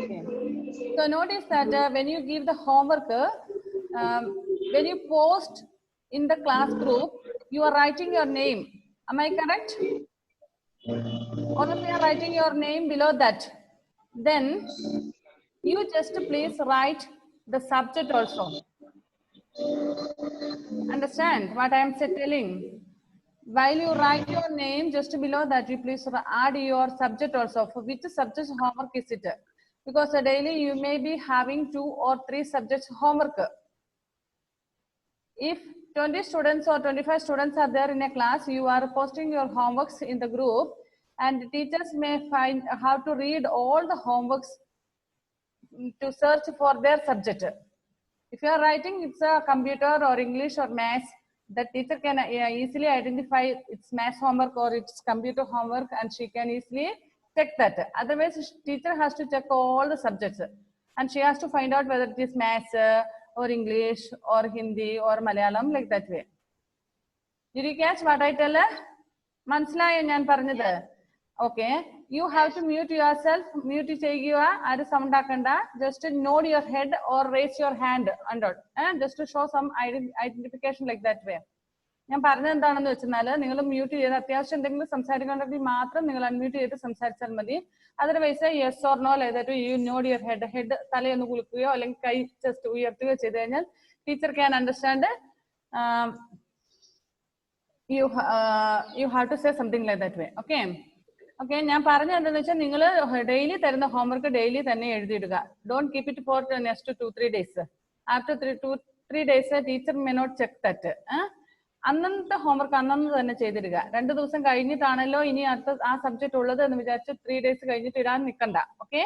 Okay. So notice that when you give the homework, when you post in the class group, you are writing your name. Am I correct? All of you are writing your name below that. Then you just please write the subject also. Understand what I am telling? While you write your name, just below that you please add your subject also. For which subject homework is it? Because daily you may be having 2 or 3 subjects homework. If 20 students or 25 students are there in a class, you are posting your homeworks in the group, and teachers may find how to read all the homeworks to search for their subject. If you are writing it's a computer or English or maths, the teacher can easily identify its maths homework or its computer homework, and she can easily check that. Otherwise, teacher has to check all the subjects, and she has to find out whether it is maths or English or Hindi or Malayalam, like that way. Did you catch what I tell? മനസ്സിലായോ ഞാൻ പറഞ്ഞത്? Okay, you have to mute yourself. Mute ചെയ്യുക, ആരും sound ആക്കണ്ട. Just nod your head or raise your hand under, just to show some identification like that way. ഞാൻ പറഞ്ഞത് എന്താണെന്ന് വെച്ചാൽ നിങ്ങൾ മ്യൂട്ട് ചെയ്ത് അത്യാവശ്യം എന്തെങ്കിലും സംസാരിക്കണമെങ്കിൽ മാത്രം നിങ്ങൾ അൺമ്യൂട്ട് ചെയ്ത് സംസാരിച്ചാൽ മതി. അതർവൈസ് യെസ് ഓർ നോ ചെയ്തിട്ട് യു നോഡ് യുവർ ഹെഡ് തലയൊന്ന് കുലുക്കുകയോ അല്ലെങ്കിൽ കൈ ജസ്റ്റ് ഉയർത്തുകയോ ചെയ്ത് കഴിഞ്ഞാൽ teacher can understand you have to say something like that way. Okay. Okay, ഞാൻ പറഞ്ഞത് എന്താണെന്ന് വെച്ചാൽ നിങ്ങൾ ഡെയിലി തരുന്ന ഹോംവർക്ക് ഡെയിലി തന്നെ എഴുതിയിടുക. Don't keep it for next 2-3 days. After 2-3 days teacher may not check that. അന്നത്തെ ഹോംവർക്ക് അന്നു തന്നെ ചെയ്തിടുക. 2 ദിവസം കഴിഞ്ഞിട്ടാണല്ലോ ഇനി അടുത്ത ആ സബ്ജക്ട് ഉള്ളത് എന്ന് വിചാരിച്ച് 3 days കഴിഞ്ഞിട്ട് ഇടാൻ നിൽക്കണ്ട. Okay,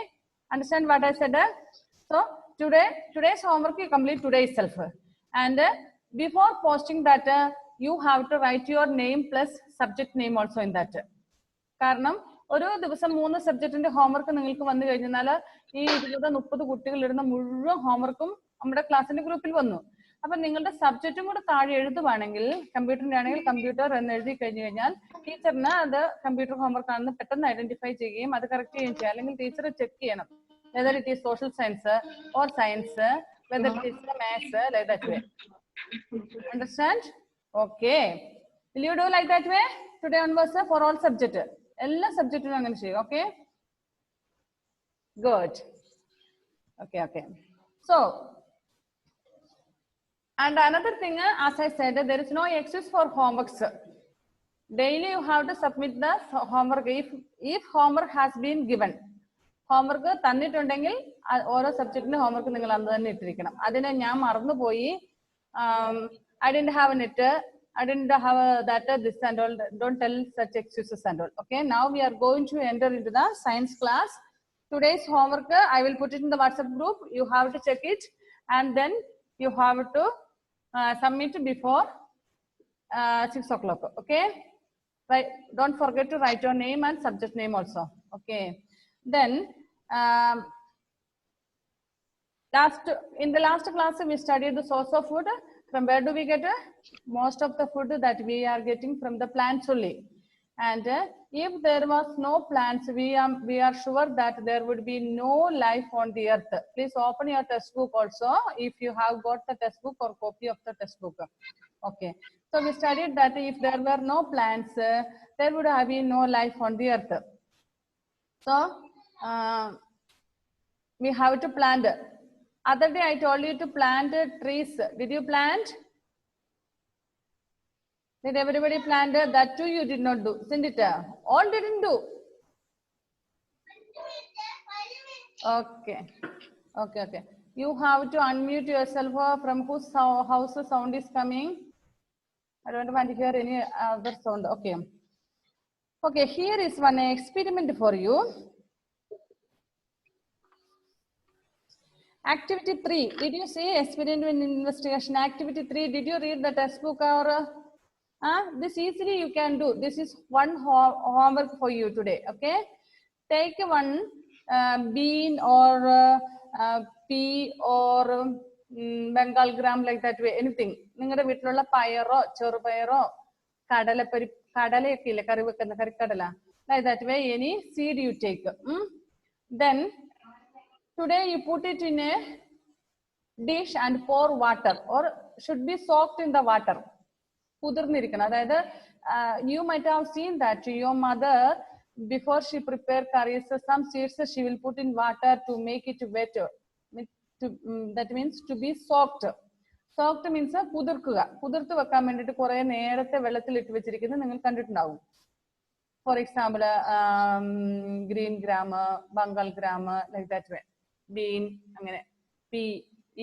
understand what I said? So today's homework you complete today itself, and before posting that you have to write your name plus subject name also in that. കാരണം ഒരു ദിവസം 3 സബ്ജക്റ്റിന്റെ ഹോംവർക്ക് നിങ്ങൾക്ക് വന്നു കഴിഞ്ഞാൽ ഈ 20-30 കുട്ടികൾ ഇടുന്ന മുഴുവൻ ഹോംവർക്കും നമ്മുടെ ക്ലാസ്സിന്റെ ഗ്രൂപ്പിൽ വന്നു. അപ്പൊ നിങ്ങളുടെ സബ്ജക്റ്റും കൂടെ താഴെ എഴുതുവാണെങ്കിൽ, കമ്പ്യൂട്ടറിന്റെ ആണെങ്കിൽ കമ്പ്യൂട്ടർ എന്ന് എഴുതി കഴിഞ്ഞു കഴിഞ്ഞാൽ ടീച്ചറിന് അത് കമ്പ്യൂട്ടർ ഹോംവർക്ക് ആണെന്ന് പെട്ടെന്ന് ഐഡന്റിഫൈ ചെയ്യുകയും അത് കറക്റ്റ് ചെയ്യുകയും ചെയ്യാം. അല്ലെങ്കിൽ ടീച്ചർ ചെക്ക് ചെയ്യണം whether it is social science or science, whether it is maths, like that way. Understand? Okay. Will you do like that way today onwards for all subject? എല്ലാ സബ്ജക്റ്റിനും അങ്ങനെ ചെയ്യും. Okay, good. Okay, okay. So, and another thing, as I said, there is no excuse for homeworks. Daily you have to submit the homework if homework has been given. Homework തന്നിട്ടുണ്ടെങ്കിൽ ഓരോ സബ്ജക്റ്റിന്റെ homework നിങ്ങൾ അന്ന് തന്നെ ഇട്ടിരിക്കണം. അതിനെ ഞാൻ മറന്നുപോയി, I didn't have it, I didn't have that, this and all. Don't tell such excuses and all. Okay, now we are going to enter into the science class. Today's homework I will put it in the WhatsApp group. You have to check it, and then you have to submit before 6 o'clock. Okay, right? Don't forget to write your name and subject name also. Okay, then in the last class we studied the source of food. From where do we get most of the food that we are getting? From the plants only. And if there was no plants, we are sure that there would be no life on the earth. Please open your textbook also if you have got the textbook or copy of the textbook. Okay, so we studied that if there were no plants, there would have been no life on the earth. So we have to plant. Other day I told you to plant trees. Did you plant? Did everybody plant? That too you did not do, isn't it? All didn't do. Okay, okay, okay. You have to unmute yourself. From whose house the sound is coming? I don't want to hear any other sound. Okay. Okay, here is one experiment for you. Activity 3. Did you see experiment investigation? Activity 3. Did you read the textbook or? This easily you can do. This is one homework for you today. Okay. Take one bean or pea or Bengal gram, like that way. Anything. നിങ്ങളുടെ വീട്ടിലുള്ള പയറോ ചെറുപയറോ കടലയൊക്കെ ഇല്ലേ, കറി കറിക്കടല, like that way any seed you take. Then Today you put it in a dish and pour water, or should be soaked in the water. കുതിർന്നിരിക്കണം. അതായത് you might have seen that your mother, before she prepare curries, some seeds she will put in water to make it wet. That means to be soaked. Soaked means കുതിർക്കുക. കുതിർത്ത് വെക്കാൻ വേണ്ടിയിട്ട് കുറെ നേരത്തെ വെള്ളത്തിൽ ഇട്ട് വെച്ചിരിക്കുന്നത് നിങ്ങൾ കണ്ടിട്ടുണ്ടാവും. For example, green gram, Bengal gram, like that way. Bean, അങ്ങനെ pea,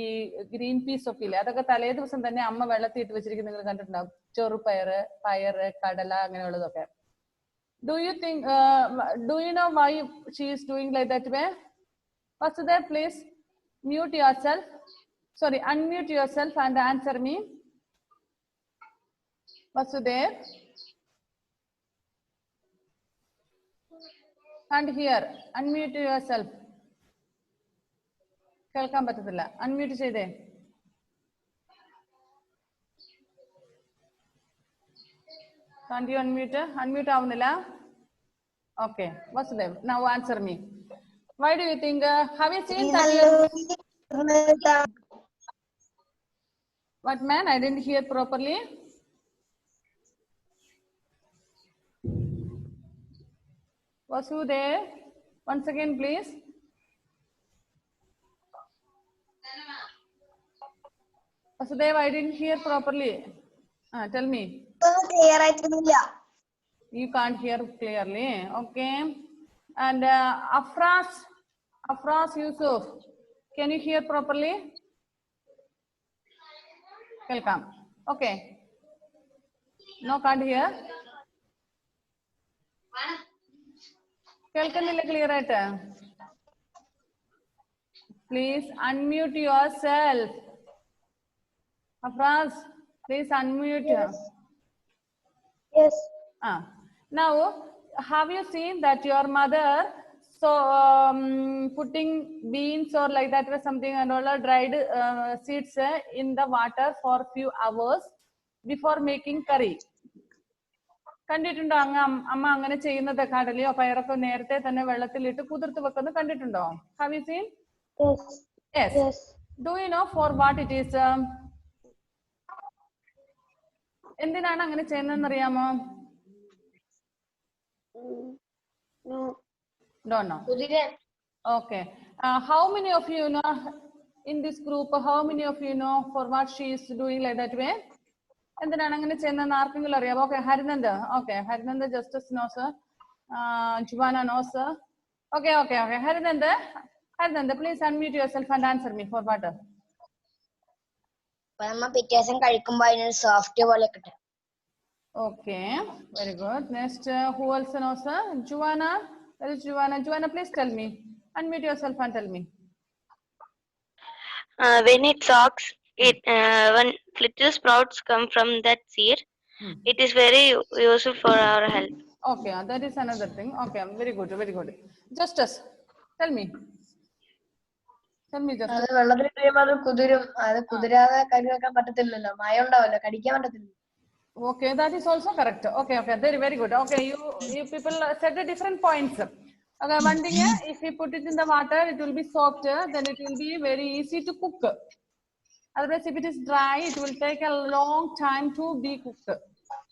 ഈ ഗ്രീൻ പീസ് ഒക്കെ ഇല്ലേ, അതൊക്കെ തലേ ദിവസം തന്നെ അമ്മ വെള്ളത്തിൽ ഇട്ട് വെച്ചിരിക്കുന്നത് നിങ്ങൾ കണ്ടിട്ടുണ്ടാവും. ചെറുപയറ്, പയറ്, കടല അങ്ങനെയുള്ളതൊക്കെ. Do you know why she is doing like that way? Vasudhev, please mute yourself. Sorry, unmute yourself and answer me. Vasudhev. And here, unmute yourself. കേൾക്കാൻ പറ്റത്തില്ല. അൺമ്യൂട്ട് ചെയ്തേ. Can't you unmute? Unmute ആവുന്നില്ല. Okay. Vasudev, now answer me. Why do you think? Have you seen that? What man? I didn't hear properly. Vasudev, once again, please. Vasudev, I didn't hear properly. Tell me. You can't hear clearly. Okay. And Afras Yusuf, can you hear properly? Welcome. Okay. No, can't hear. കേൾക്കുന്നില്ല clear ആയിട്ട്? Please unmute yourself. Afraz, please unmute. Yes. Now, have you seen that your mother putting beans or like that or something and all dried seeds in the water for few hours before making curry? കണ്ടിട്ടുണ്ടോ? അമ്മ അങ്ങനെ ചെയ്യുന്നത് കടലയോ പയറൊക്കെ നേരത്തെ തന്നെ വെള്ളത്തിലിട്ട് കുതിർത്ത് വെക്കുന്നത് കണ്ടിട്ടുണ്ടോ? Have you seen? Yes. Yes. Do you know for what it is? എന്തിനാണ് അങ്ങനെ ചെയ്യുന്നതെന്ന് അറിയാമോ? No. Don't know. Okay. How many of you know in this group? How many of you know for what she is doing like that way? എന്തിനാണ് അങ്ങനെ ചെയ്യുന്നതെന്ന് ആർക്കെങ്കിലും അറിയാമോ? Okay, Harinand. Okay, Harinand justice knows. Juana knows. Okay okay okay. Harinand, please unmute yourself and answer me for what? പിറ്റേ ദിവസം കഴിക്കുമ്പോൾ അതിനൊരു soft പോലെ കിട്ടും. Okay, very good. Next, who else knows? Juana. Where is Juana? Juana, please tell me. Unmute yourself and tell me. When it soaks, when little sprouts come from that seed, it is very useful for our health. Okay, that is another thing. Okay, very good, very good. Justice, tell me. Justice. അത് വെള്ളത്തിൽ കഴിയുമ്പോൾ അത് കുതിരും. അത് കുതിരാതെ കറി വെക്കാൻ പറ്റത്തില്ലല്ലോ, മയം ഉണ്ടാവല്ലോ, കടിക്കാൻ പറ്റത്തില്ല. Okay, that is also correct. Okay, very very good. Okay, you people said the different points. Okay, one thing, if you put it in the water, it will be soaked, then it will be very easy to cook. Otherwise, if it is dry, it will take a long time to be cooked.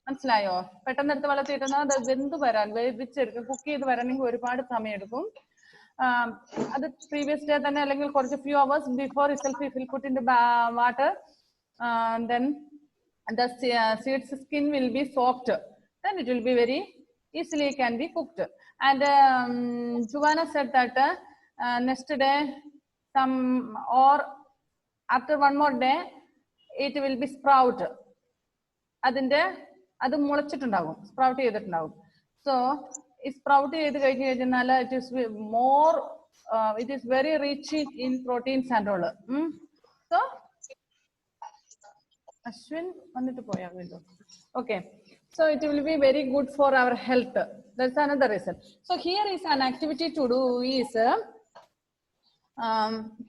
മനസ്സിലായോ? പെട്ടെന്ന് എടുത്ത് വെള്ളത്തിൽ ഇട്ടുന്ന അത് വെന്ത് വരാൻ വേവിച്ചെടുക്കും, cook ചെയ്ത് വരണമെങ്കിൽ ഒരുപാട് സമയം എടുക്കും. അത് പ്രീവിയസ് ഡേ തന്നെ അല്ലെങ്കിൽ കുറച്ച് few hours before itself if you put in the water, then the seeds skin will be soaked, then it will be very easily can be cooked. And Juana said that next day some or after one more day it will be sprout. അതിന്റെ അത് മുളച്ചിട്ടുണ്ടാകും, sprout ചെയ്തിട്ടുണ്ടാകും. So ഈ sprout ചെയ്ത് കഴിഞ്ഞ് കഴിഞ്ഞാൽ it is more, it is very rich in proteins and all. So Ashwin വന്നിട്ട് പോയാ വീണ്ടും. Okay, so it will be very good for our health. That's another reason. So here is an activity to do is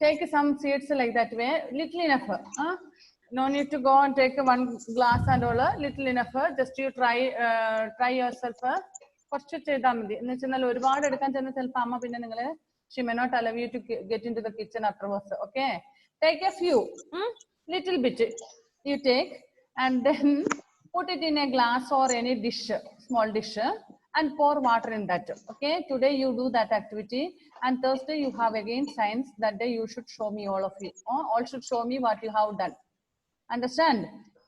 take some seeds like that way, little enough. No need to go and take one glass and all, little enough. Just you try yourself. കുറച്ച് ചെയ്താൽ മതി. എന്ന് വെച്ചാൽ ഒരുപാട് എടുക്കാൻ ചെന്ന ചിലപ്പോൾ അമ്മ പിന്നെ നിങ്ങളെ She may not allow you to get into the kitchen afterwards. Okay, take a few, little bit you take, and then put it in a glass or any dish, small dish, and pour water in that. Okay, today you do that activity, and Thursday you have again science. That day you should show me, all of you, all should show me what you have done. Understand?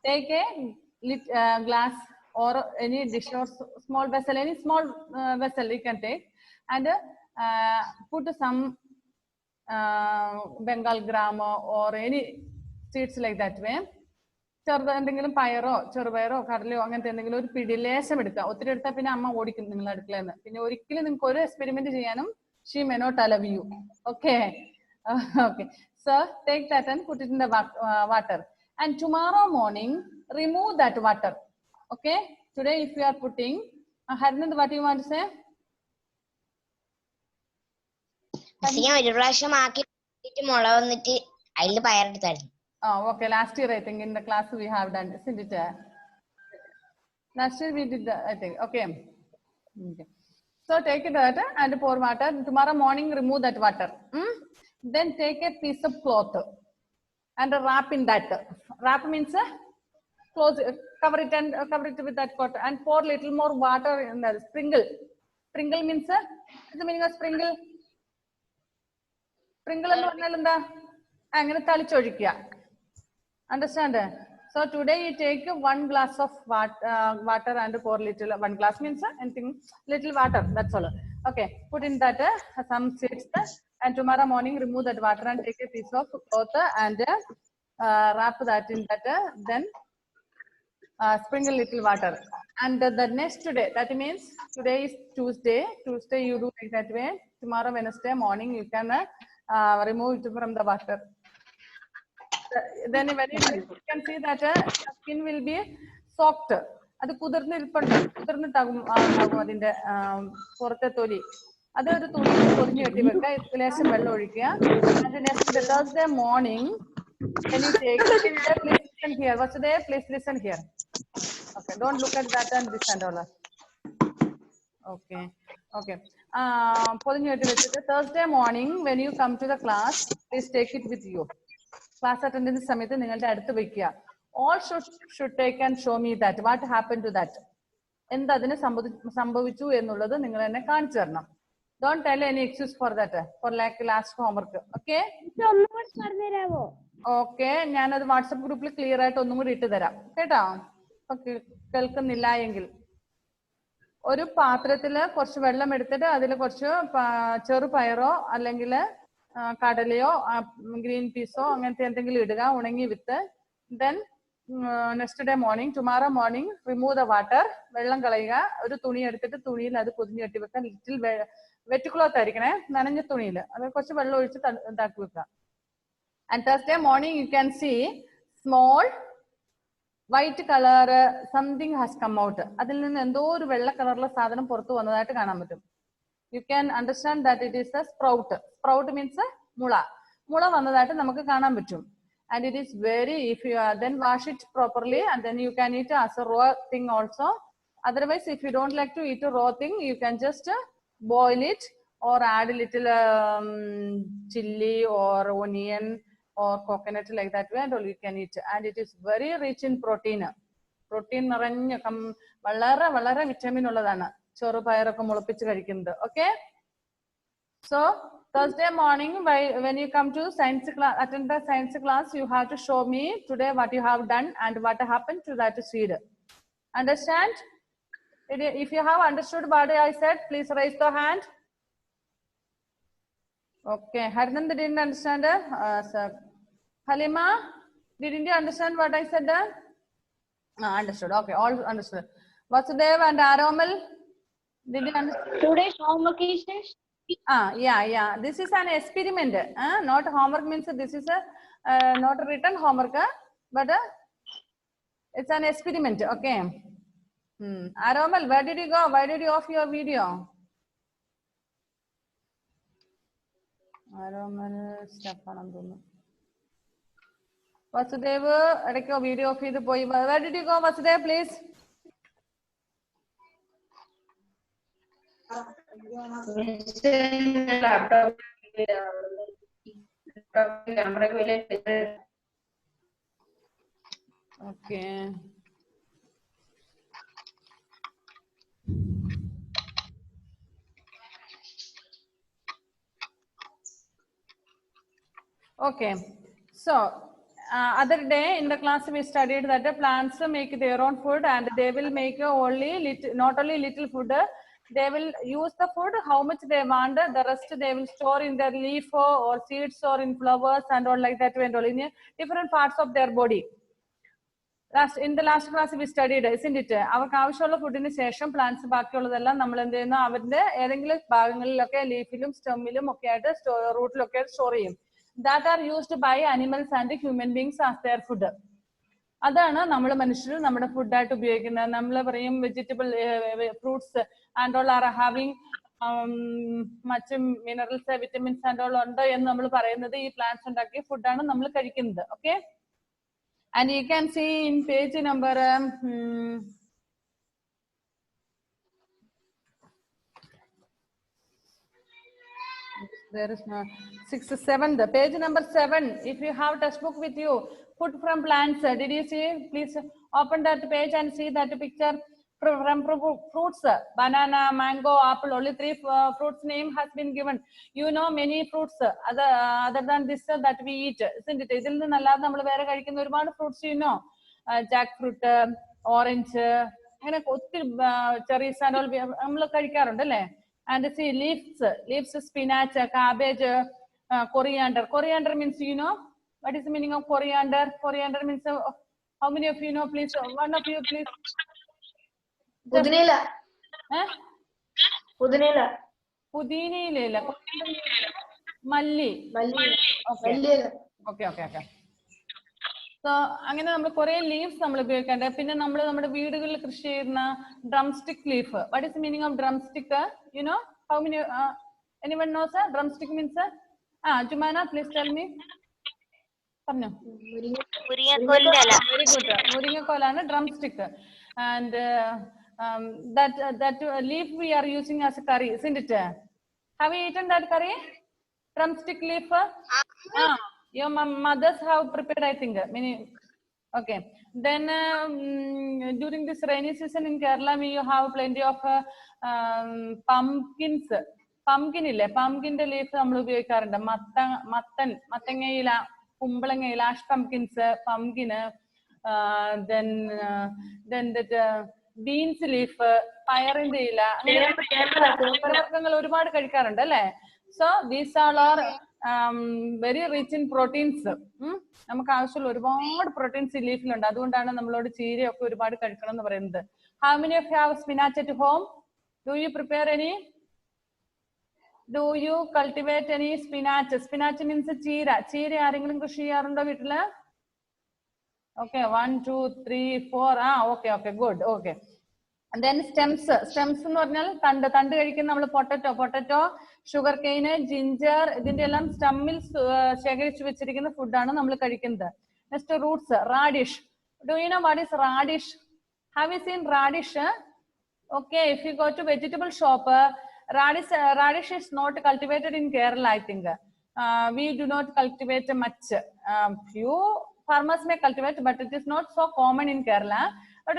Take a glass or any dish or small vessel, any small vessel you can take, and put some Bengal gram or any seeds like that way. ചെറുതെന്തെങ്കിലും പയറോ ചെറുപയറോ കടലയോ അങ്ങനത്തെ എന്തെങ്കിലും ഒരു പിടിലേശം എടുക്കുക. ഒത്തിരി എടുത്താൽ പിന്നെ അമ്മ ഓടിക്കും നിങ്ങൾ അടുക്കളയിൽ നിന്ന്. പിന്നെ ഒരിക്കലും നിങ്ങൾക്ക് ഒരു എക്സ്പെരിമെന്റ് ചെയ്യാനും she may not allow you. Okay. Okay, so take that and put it in the water, and tomorrow morning remove that water. Okay, today if you are putting Harnand, what you want to say? ഒരു പ്രാവശ്യം ആക്കി മുള വന്നിട്ട് അതിൽ പയറെടുത്തായിരുന്നു. Okay, last year I think in the class we have done, isn't it? Last year we did that, I think. Okay. Okay. So take it out and pour water. Tomorrow morning remove that water. Then take a piece of cloth and wrap in that. Wrap means close it, cover it with that cloth, and pour little more water in the sprinkle. Sprinkle means what's the meaning of sprinkle? Sprinkle എന്ന് പറഞ്ഞാൽ എന്താ? അങ്ങനെ തളിച്ചൊഴിക്കുക. Understand? So today you take 1 glass of water and pour little. 1 glass means anything, little water. That's all. Okay, put in that some seeds, and tomorrow morning remove that water and take a piece of cloth and wrap that in that. Then sprinkle little water. And the next day, that means today is Tuesday. Tuesday you do like that way. Tomorrow Wednesday morning you can remove it from the water. Then when you can see that the skin will be soaked. അത് കുതിർന്നിട്ടാകും അതിന്റെ പുറത്തെ തൊലി. അത് ഒരു തുണി പൊതിഞ്ഞു കെട്ടി വെക്കുക, ലേശം വെള്ളം ഒഴിക്കുക. And next Thursday morning when you take it, please listen here. What's there? Please listen here. Okay, don't look at that and this and all. Okay, okay. പൊതിഞ്ഞു കെട്ടി വെച്ചിട്ട് Thursday morning when you come to the class, please take it with you. Class attendance സമയത്ത് നിങ്ങളുടെ അടുത്ത് വെക്കുക. All should take and show me that what happened to that. എന്താ അതിന് സംഭവിച്ചു എന്നുള്ളത് നിങ്ങൾ എന്നെ കാണിച്ചു തരണം. Don't tell any excuse for that, for like last homework. Okay? Okay, ഞാനത് വാട്സപ്പ് ഗ്രൂപ്പിൽ ക്ലിയർ ആയിട്ട് ഒന്നും കൂടി ഇട്ട് തരാം കേട്ടോ. കേൾക്കുന്നില്ല എങ്കിൽ ഒരു പാത്രത്തില് കുറച്ച് വെള്ളം എടുത്തിട്ട് അതിൽ കുറച്ച് ചെറുപയറോ അല്ലെങ്കിൽ കടലയോ ഗ്രീൻ പീസോ അങ്ങനത്തെ എന്തെങ്കിലും ഇടുക, ഉണങ്ങി വിത്ത്. Then next day morning, tomorrow morning remove the water, വെള്ളം കളയുക. ഒരു തുണി എടുത്തിട്ട് തുണിയിൽ അത് പൊതിഞ്ഞു കെട്ടി വെക്കാൻ. ലിറ്റിൽ വെറ്റ് ക്ലോത്ത് ആയിരിക്കണേ, നനഞ്ഞ തുണിയിൽ അത് കുറച്ച് വെള്ളം ഒഴിച്ച് ഇതാക്കി വെക്കുക. And Thursday morning you can see small white color something has come out. അതിൽ നിന്ന് എന്തോ ഒരു വെള്ള കളറിലെ സാധനം പുറത്തു വന്നതായിട്ട് കാണാൻ പറ്റും. You can understand that it is a sprout. Sprout means mula. Mula vannadaayittu namukku kaanan pattum. And it is very, if you then wash it properly, and then you can eat as a raw thing also. Otherwise, if you don't like to eat a raw thing, you can just boil it or add a little chili or onion or coconut like that way, and you can eat. And it is very rich in protein. Protein നിറഞ്ഞ വളരെ വളരെ vitamin ഉള്ളതാണ് ചെറുപയറൊക്കെ മുളപ്പിച്ച് കഴിക്കുന്നത്. Okay? So Thursday morning when you come to science class, attend the science class, you have to show me today what you have done and what happened to that seed. Understand? If you have understood what I said, please raise the hand. Okay, Harnand didn't understand. Halima, didn't you understand what I said? Understood. Okay, all understood. Vasudev and Aromal, did you understand? Today's homework is yeah. This is an experiment. Not homework means this is a not a written homework, but it's an experiment. Okay. Aromal, where did you go? Why did you off your video? Aromal, Stefan. Vasudev, video of the boy. Where did you go, Vasudev, please? Laptop. ക്യാമറയ്ക്ക് വലിയ Okay. Okay. So, other day in the class we studied that the plants make their own food and they will make only little, not only little food. They will use the food how much they want. The rest they will store in their leaf or seeds or in flowers and all like that and all in different parts of their body. In the last class we studied, isn't it? അവർക്ക് ആവശ്യമുള്ള ഫുഡിന് ശേഷം plants ബാക്കിയുള്ളതെല്ലാം നമ്മൾ എന്ത് ചെയ്യുന്നു അവരുടെ ഏതെങ്കിലും ഭാഗങ്ങളിലൊക്കെ ലീഫിലും സ്റ്റെമ്മിലും ഒക്കെ ആയിട്ട് റൂട്ടിലൊക്കെ സ്റ്റോർ ചെയ്യും. That are used by animals and human beings as their food. അതാണ് നമ്മൾ മനുഷ്യർ നമ്മുടെ ഫുഡായിട്ട് ഉപയോഗിക്കുന്നത്. നമ്മൾ പറയും vegetable fruits and all are having much minerals vitamins and all ഉണ്ട് എന്ന് നമ്മൾ പറയുന്നത് ഈ പ്ലാന്റ്സ് ഉണ്ടാക്കിയ ഫുഡാണ് നമ്മൾ കഴിക്കുന്നത്. Okay. And you can see in page number there is no 6th 7th page number 7. If you have textbook with you, food from plants, did you see? Please open that page and see that picture from fruits, banana, mango, apple. Only 3 fruits name has been given. You know many fruits other than this that we eat, isn't it? ഇതിൽ നിന്നല്ലാതെ നമ്മൾ വേറെ കഴിക്കുന്ന ഒരുപാട് fruits you know, Jack fruit, orange, അങ്ങനെ ഒത്തിരി cherries and all നമ്മൾ കഴിക്കാറുണ്ട് അല്ലേ? And see leaves, spinach, cabbage, coriander. Coriander means, you know, what is the meaning of coriander? Coriander means, how many of you know? Please, one of you, please. പുതിനയില. പുതിനയില. പുതിനയില. മല്ലി. Okay. Okay. So, അങ്ങനെ നമ്മൾ കുറെ leaves നമ്മൾ ഉപയോഗിക്കാറുണ്ട്. പിന്നെ നമ്മൾ നമ്മുടെ വീടുകളിൽ കൃഷി ചെയ്യുന്ന drumstick leaf. What is the meaning of drumstick? You know how many anyone knows drumstick means? Jumana please tell me. പറഞ്ഞോ. Very good. മുരിങ്ങക്കോലാണ് drumstick. And that leaf we are using as a curry, isn't it? Have you eaten that curry? Drumstick leaf? Your mothers have prepared, I think. Okay. Then during this rainy season in Kerala, we have plenty of pumpkins. Pumpkin ille, pumpkin the leaf നമ്മൾ ഉപയോഗിക്കാറുണ്ട്. മത്തങ്ങയില, കുമ്പളങ്ങയില, ash pumpkins, pumpkin, then that beans leaf, പയറിന്റെ ഇല, അങ്ങനെ ഒരുപാട് കഴിക്കാറുണ്ട് അല്ലേ? So these all are very rich in proteins. നമുക്ക് ആവശ്യമുള്ള ഒരുപാട് പ്രോട്ടീൻസ് ഈ ലീഫിലുണ്ട്. അതുകൊണ്ടാണ് നമ്മളോട് ചീരയൊക്കെ ഒരുപാട് കഴിക്കണം എന്ന് പറയുന്നത്. How many of you have spinach at home? Do you prepare any? Do you cultivate any spinach? Spinach means ചീര. ചീര ആരെങ്കിലും കൃഷി ചെയ്യാറുണ്ടോ വീട്ടില്? Okay, 1, 2, 3, 4. Okay, good. Okay. And then stems എന്ന് പറഞ്ഞാൽ തണ്ട് കഴിക്കുന്ന നമ്മൾ പൊട്ടറ്റോ, ഷുഗർ കെയിന്, ജിഞ്ചർ, ഇതിന്റെ എല്ലാം സ്റ്റമ്മിൽ ശേഖരിച്ചു വെച്ചിരിക്കുന്ന ഫുഡാണ് നമ്മൾ കഴിക്കുന്നത്. Next Roots, radish. Do you know what is radish? Have you seen radish? Okay, if you go to vegetable shop, radish is not cultivated in Kerala, I think. We do not cultivate much. Few farmers may cultivate, but it is not so common in Kerala. But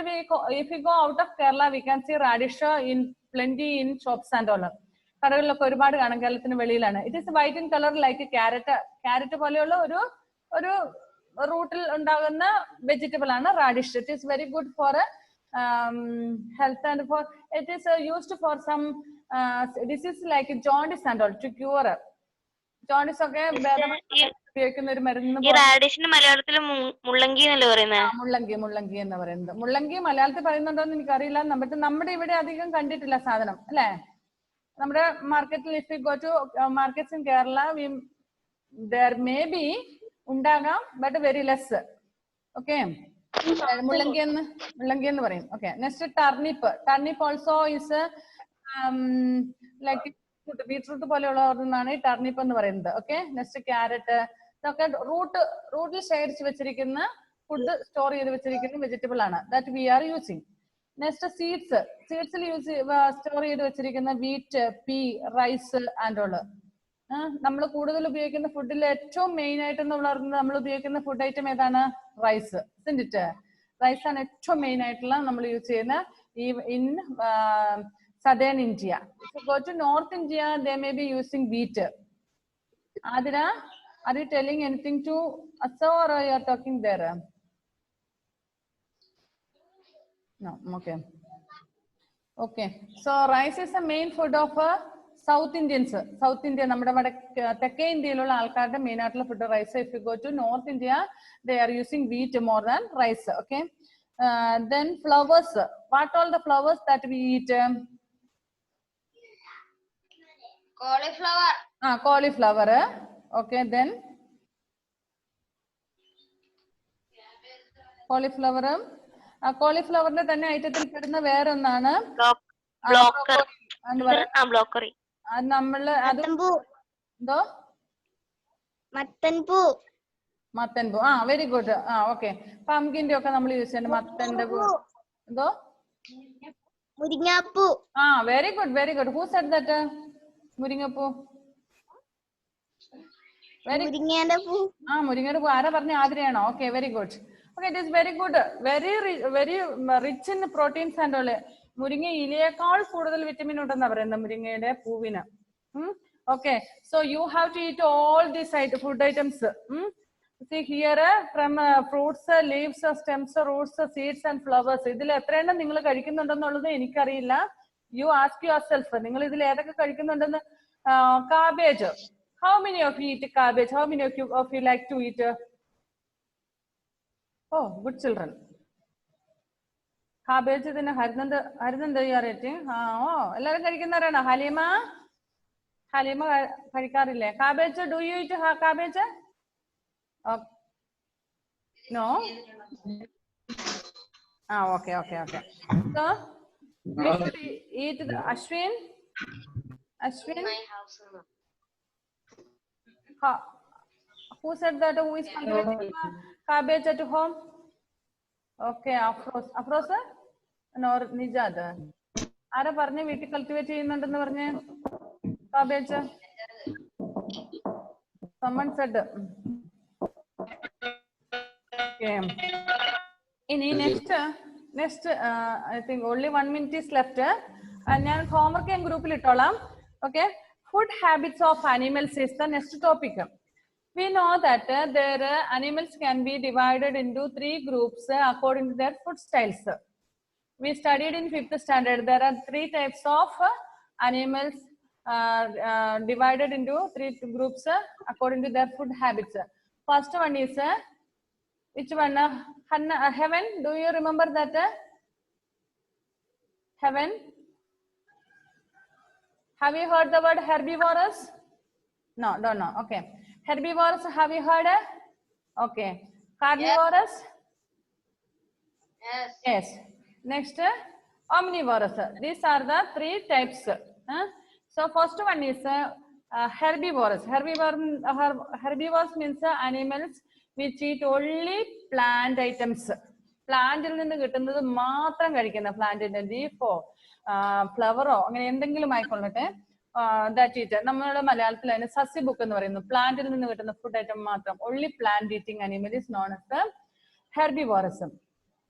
if we go out of Kerala, we can see radish in plenty in shops and all. കടകളിലൊക്കെ ഒരുപാട് കാണാം. കേരളത്തിന് വെളിയിലാണ്. It is white in colour like carrot പോലെയുള്ള ഒരു റൂട്ടിൽ ഉണ്ടാകുന്ന vegetable ആണ് radish. It is very good for health and for it is used for some disease like jaundice and all, to cure jaundice ഒക്കെ ഉപയോഗിക്കുന്ന ഒരു മരുന്ന്. ഈ റാഡിഷിന് മലയാളത്തിൽ മുള്ളങ്കി എന്നല്ലേ പറയുന്നത്? മുള്ളങ്കി എന്ന് പറയുന്നത്. മുള്ളങ്കി മലയാളത്തിൽ പറയുന്നുണ്ടോ എന്ന് എനിക്കറിയില്ല. നമ്മുടെ ഇവിടെ അധികം കണ്ടിട്ടില്ല സാധനം അല്ലേ? നമ്മുടെ മാർക്കറ്റിൽ if we go to markets in Kerala, there may be ഉണ്ടാകാം, but very less. Okay. മുള്ളങ്കി എന്ന് പറയും. Okay. Next turnip also is like beetroot പോലെയുള്ള ഒന്നാണ് ഈ ടർണിപ്പ് എന്ന് പറയുന്നത്. ഓക്കെ. നെക്സ്റ്റ് ക്യാരറ്റ്, ഇതൊക്കെ റൂട്ടിൽ ശേഖരിച്ച് വെച്ചിരിക്കുന്ന ഫുഡ് സ്റ്റോർ ചെയ്ത് വെച്ചിരിക്കുന്ന വെജിറ്റബിൾ ആണ്. That we are using. Next സീഡ്സിൽ സ്റ്റോർ ചെയ്ത് വെച്ചിരിക്കുന്ന wheat, pea, rice and all. നമ്മൾ കൂടുതൽ ഉപയോഗിക്കുന്ന ഫുഡിൽ ഏറ്റവും മെയിൻ ആയിട്ട് നമ്മൾ ഉപയോഗിക്കുന്ന ഫുഡ് ഐറ്റം ഏതാണ്? റൈസ്. ഇറ്റ് റൈസ് ആണ് ഏറ്റവും മെയിൻ ആയിട്ടുള്ള നമ്മൾ യൂസ് ചെയ്യുന്ന in southern India. If you go to North India, they may be using wheat. Adira, are you telling anything to us or you are talking there? No, okay. Okay, so rice is the main food of South Indians. South India, നമ്മുടെ തെക്കേ ഇന്ത്യയിലുള്ള ആൾക്കാരുടെ main ആയിട്ടുള്ള food rice. If you go to North India, they are using wheat more than rice. Okay, then flowers. What all the flowers that we eat? Cauliflower. Cauliflower. Okay, then cauliflower. കോളിഫ്ലവറിന്റെ തന്നെ ഐറ്റത്തിൽ പെടുന്ന വേറെ ഒന്നാണ് ബ്ലോക്കറി. അത് നമ്മള് അത് എന്തോ മത്തൻപൂ. Very good. ഓക്കെ, പംകിന്റെ ഒക്കെ നമ്മൾ യൂസ് ചെയ്യുന്നത് മത്തന്റെ പൂ. എന്തോ മുരിങ്ങാപ്പൂ. Very good, very good. Who said that? മുരിങ്ങപ്പൂ. മുരിങ്ങയുടെ പൂ. മുരിങ്ങയുടെ പൂ ആരാ പറഞ്ഞ? ആതിരയാണോ? Okay, very good. Okay, it is very good, very rich in proteins and all. മുരിങ്ങ ഇലയേക്കാൾ കൂടുതൽ വിറ്റമിൻ ഉണ്ടെന്നാ പറയുന്നത് മുരിങ്ങയുടെ പൂവിന്. Okay, so you have to eat all these food items. See here, from fruits, leaves, stems, roots, seeds and flowers. ഇതിൽ എത്രയെണ്ണം നിങ്ങൾ കഴിക്കുന്നുണ്ടെന്നുള്ളത് എനിക്കറിയില്ല. You ask yourself, നിങ്ങൾ ഇതിൽ ഏതൊക്കെ കഴിക്കുന്നുണ്ടെന്ന്. Cabbage. How many of you eat cabbage? How many of you like to eat? Oh, good children. Cabbage then Harinanda you are eating. എല്ലാവരും കഴിക്കുന്നവരാണോ? Haleema കഴിക്കാറില്ലേ? Cabbage, do you eat cabbage? No? Okay. So, next eat the Ashwin. Who said that? Who is cultivating cabbage at home? Okay, Afros nor Nijad. ആരാ പറഞ്ഞ വീട്ടിൽ cultivate ചെയ്യുന്നുണ്ടെന്ന് പറഞ്ഞ് cabbage? Someone said. Okay. ഇനി next I think only 1 minute is left. ഞാൻ homework ഗ്രൂപ്പിൽ ഇട്ടോളാം. Okay, food habits of animals is the next topic. We know that their animals can be divided into 3 groups according to their food styles. We studied in 5th standard. There are 3 types of animals divided into 3 groups according to their food habits. First one is which one? Heaven. Do you remember that? Heaven. Have you heard the word herbivorous? No, don't know. Okay. Herbivorous, have you heard? Okay. Carnivorous? Yes. Next, omnivorous. These are the 3 types. So first one is herbivorous. Herbivorous means animals which eat only plant items. പ്ലാന്റിൽ നിന്ന് കിട്ടുന്നത് മാത്രം കഴിക്കുന്ന, പ്ലാന്റിന്റെ ലീഫോ ഫ്ലവറോ അങ്ങനെ എന്തെങ്കിലും ആയിക്കൊള്ളട്ടെ. That eat. നമ്മുടെ മലയാളത്തിൽ അതിന് സസ്യബുക്ക് എന്ന് പറയുന്നു. പ്ലാന്റിൽ നിന്ന് കിട്ടുന്ന ഫുഡ് ഐറ്റം മാത്രം. Only plant eating animal is known as herbivores.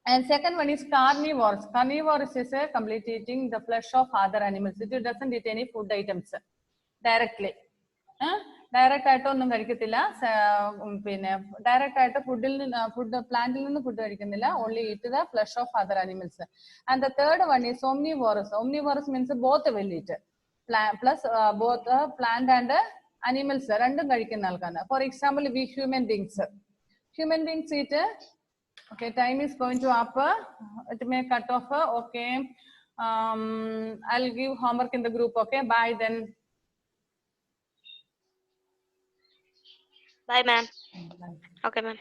And second one is carnivorous. Carnivorous is complete eating the flesh of other animals. It doesn't eat any food items directly. Direct ആയിട്ട് ഒന്നും കഴിക്കത്തില്ല. പിന്നെ direct ആയിട്ട് പ്ലാന്റിൽ നിന്ന് food കഴിക്കുന്നില്ല. Only eat the flush of other animals. And the third one is omnivorous. Omnivorous means both will eat. Plus both plant and animals രണ്ടും കഴിക്കുന്ന ആൾക്കാണ്. For example, we human beings eat. Okay, time is going to up. It may cut off. Okay, I'll give homework in the group. Okay, bye then. Bye, ma'am. Okay, ma'am.